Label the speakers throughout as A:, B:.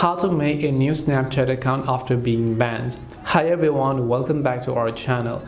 A: How to make a new Snapchat account after being banned. Hi everyone, welcome back to our channel.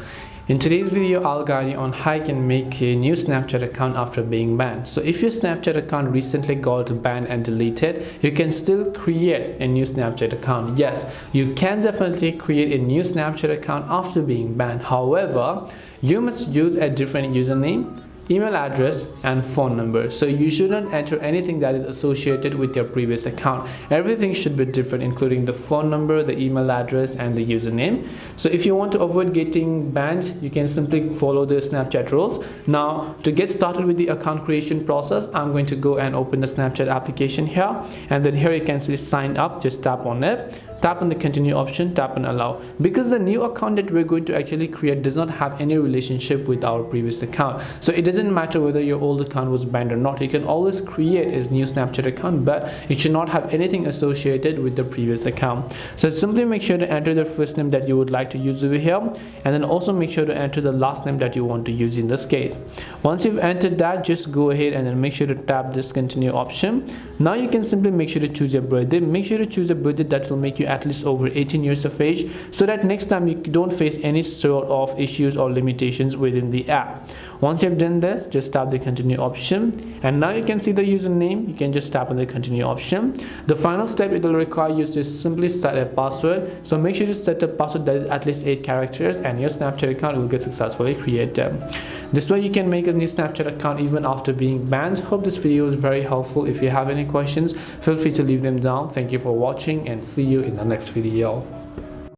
A: In today's video, I'll guide you on how you can make a new Snapchat account after being banned. So if your Snapchat account recently got banned and deleted, you can still create a new Snapchat account. Yes, you can definitely create a new Snapchat account after being banned. However, you must use a different username, email address and phone number. So you shouldn't enter anything that is associated with your previous account. Everything should be different, including the phone number, the email address and the username. So if you want to avoid getting banned, you can simply follow the Snapchat rules. Now to get started with the account creation process, I'm going to go and open the Snapchat application here, and then here you can see sign up. Just tap on it, tap on the continue option, tap on allow. Because the new account that we're going to actually create does not have any relationship with our previous account, so it doesn't matter whether your old account was banned or not. You can always create a new Snapchat account, but it should not have anything associated with the previous account. So simply make sure to enter the first name that you would like to use over here, and then also make sure to enter the last name that you want to use in this case. Once you've entered that, just go ahead and then make sure to tap this continue option. Now you can simply make sure to choose your birthday. Make sure to choose a birthday that will make you at least over 18 years of age, so that next time you don't face any sort of issues or limitations within the app. Once you've done this, just tap the continue option, and now you can see the username. You can just tap on the continue option. The final step, it will require you to simply set a password, so make sure to set a password that is at least 8 characters, and your Snapchat account will get successfully created. This way you can make a new Snapchat account even after being banned. Hope this video is very helpful. If you have any questions, feel free to leave them down. Thank you for watching and see you in the next video.